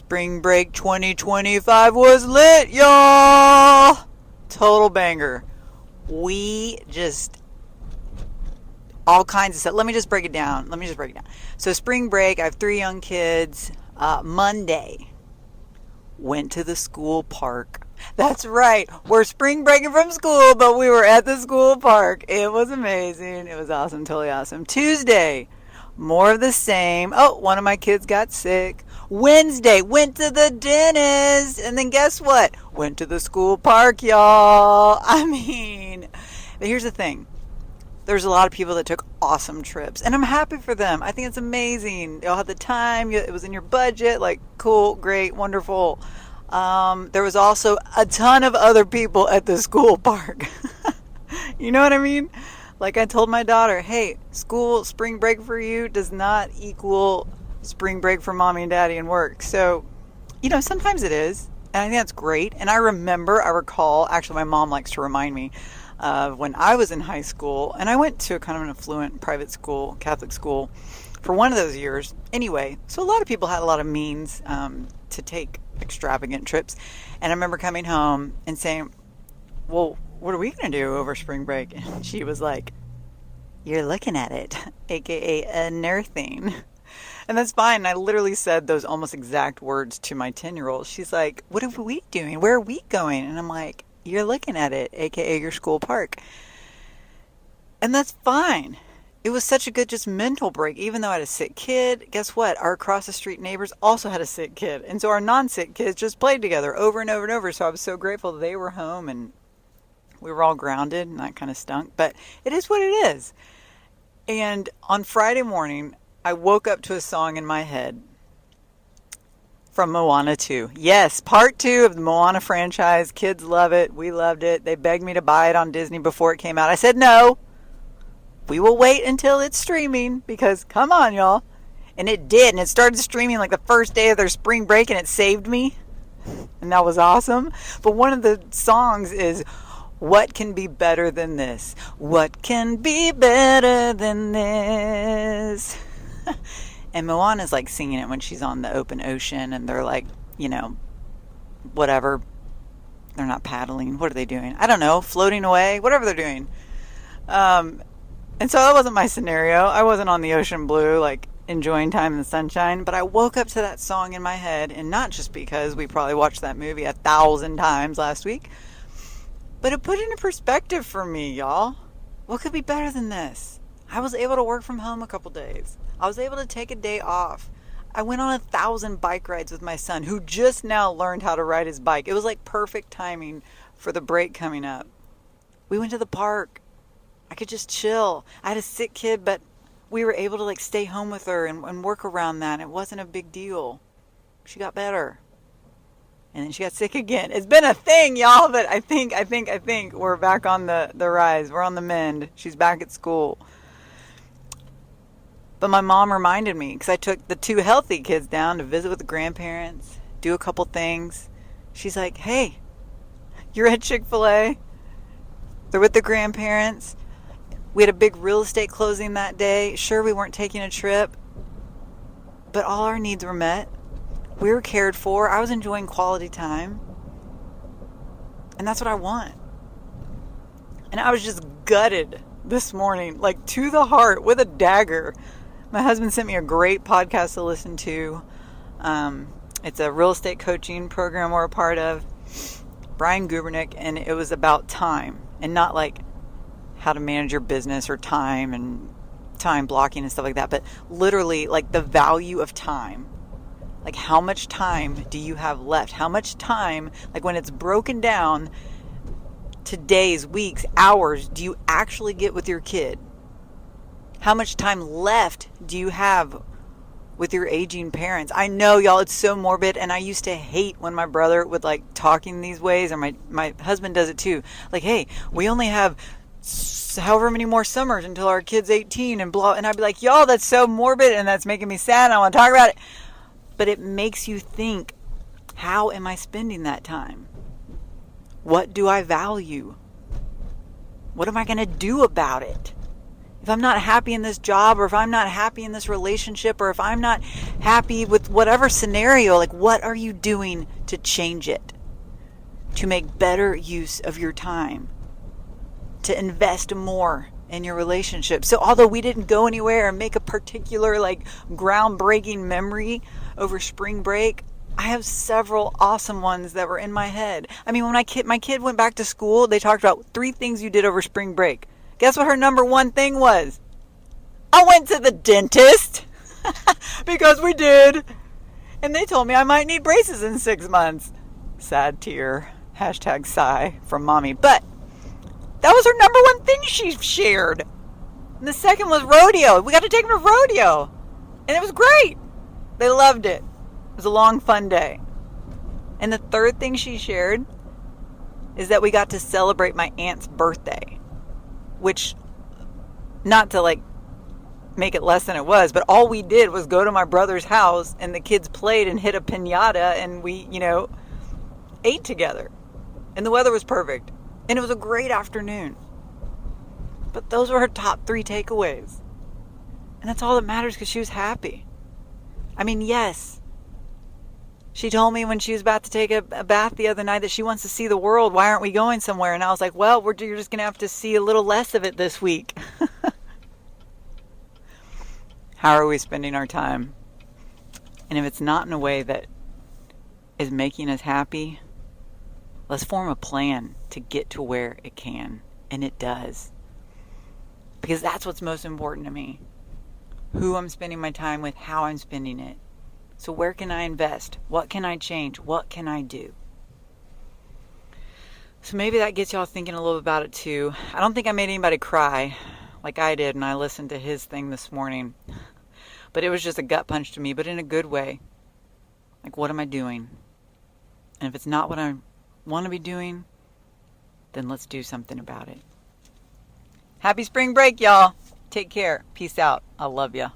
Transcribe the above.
Spring break 2025 was lit, y'all. Total banger. We just, all kinds of stuff. Let me just break it down. So spring break, I have 3 young kids. Monday, went to the school park. That's right. We're spring breaking from school, but we were at the school park. It was amazing. It was awesome. Totally awesome. Tuesday, more of the same. Oh, one of my kids got sick. Wednesday, went to the dentist. And then guess what? Went to the school park, y'all. I mean, but here's the thing. There's a lot of people that took awesome trips, and I'm happy for them. I think it's amazing. Y'all had the time. It was in your budget. Like, cool, great, wonderful. There was also a ton of other people at the school park. You know what I mean? Like I told my daughter, hey, school spring break for you does not equal spring break for mommy and daddy and work. So, sometimes it is. And I think that's great. And I recall, actually my mom likes to remind me of when I was in high school, and I went to a kind of an affluent private school, Catholic school, for one of those years. Anyway, so a lot of people had a lot of means to take extravagant trips. And I remember coming home and saying, well, what are we going to do over spring break? And she was like, you're looking at it, aka unearthing. And that's fine. I literally said those almost exact words to my 10-year-old. She's like, what are we doing? Where are we going? And I'm like, you're looking at it, aka your school park. And that's fine. It was such a good just mental break. Even though I had a sick kid, guess what? Our across the street neighbors also had a sick kid. And so our non-sick kids just played together over and over and over. So I was so grateful that they were home and we were all grounded, and that kind of stunk. But it is what it is. And on Friday morning, I woke up to a song in my head from Moana 2. Yes, part 2 of the Moana franchise. Kids love it. We loved it. They begged me to buy it on Disney before it came out. I said no. We will wait until it's streaming because, come on, y'all. And it did. And it started streaming like the first day of their spring break, and it saved me. And that was awesome. But one of the songs is, what can be better than this? What can be better than this? And Moana's like singing it when she's on the open ocean, and they're like, whatever. They're not paddling. What are they doing? I don't know. Floating away. Whatever they're doing. And so that wasn't my scenario. I wasn't on the ocean blue, like enjoying time in the sunshine. But I woke up to that song in my head, and not just because we probably watched that movie 1,000 times last week, but it put into perspective for me, y'all. What could be better than this? I was able to work from home a couple days. I was able to take a day off. I went on 1,000 bike rides with my son, who just now learned how to ride his bike. It was like perfect timing for the break coming up. We went to the park. I could just chill. I had a sick kid, but we were able to like stay home with her and work around that. It wasn't a big deal. She got better. And then she got sick again. It's been a thing, y'all, but I think we're back on the rise. We're on the mend. She's back at school. But my mom reminded me, because I took the 2 healthy kids down to visit with the grandparents, do a couple things. She's like, hey, you're at Chick-fil-A. They're with the grandparents. We had a big real estate closing that day. Sure, we weren't taking a trip, but all our needs were met. We were cared for. I was enjoying quality time. And that's what I want. And I was just gutted this morning, like to the heart, with a dagger. My husband sent me a great podcast to listen to. It's a real estate coaching program we're a part of. Brian Gubernick, and it was about time. And not like how to manage your business or time and time blocking and stuff like that, but literally like the value of time. Like, how much time do you have left? How much time, like when it's broken down to days, weeks, hours, do you actually get with your kid? How much time left do you have with your aging parents? I know, y'all, it's so morbid, and I used to hate when my brother would like talking these ways, or my husband does it too. Like, hey, we only have however many more summers until our kid's 18 and blah. And I'd be like, y'all, that's so morbid, and that's making me sad, and I want to talk about it. But it makes you think, how am I spending that time? What do I value? What am I going to do about it? If I'm not happy in this job, or if I'm not happy in this relationship, or if I'm not happy with whatever scenario, like, what are you doing to change it? To make better use of your time, to invest more in your relationship. So although we didn't go anywhere and make a particular like groundbreaking memory over spring break, I have several awesome ones that were in my head. I mean, when my kid went back to school, they talked about 3 things you did over spring break. Guess what her number 1 thing was? I went to the dentist. Because we did. And they told me I might need braces in 6 months. Sad tear. Hashtag sigh from mommy. But that was her number 1 thing she shared. And the second was rodeo. We got to take them to rodeo. And it was great. They loved it. It was a long, fun day. And the third thing she shared is that we got to celebrate my aunt's birthday. Which, not to like make it less than it was, but all we did was go to my brother's house and the kids played and hit a piñata and we, ate together. And the weather was perfect. And it was a great afternoon. But those were her top 3 takeaways. And that's all that matters, because she was happy. I mean, yes. She told me when she was about to take a bath the other night that she wants to see the world. Why aren't we going somewhere? And I was like, well, you're just going to have to see a little less of it this week. How are we spending our time? And if it's not in a way that is making us happy, let's form a plan to get to where it can. And it does. Because that's what's most important to me. Who I'm spending my time with, how I'm spending it. So where can I invest? What can I change? What can I do? So maybe that gets y'all thinking a little about it too. I don't think I made anybody cry like I did when I listened to his thing this morning. But it was just a gut punch to me, but in a good way. Like, what am I doing? And if it's not what I want to be doing, then let's do something about it. Happy spring break, y'all. Take care. Peace out. I love ya.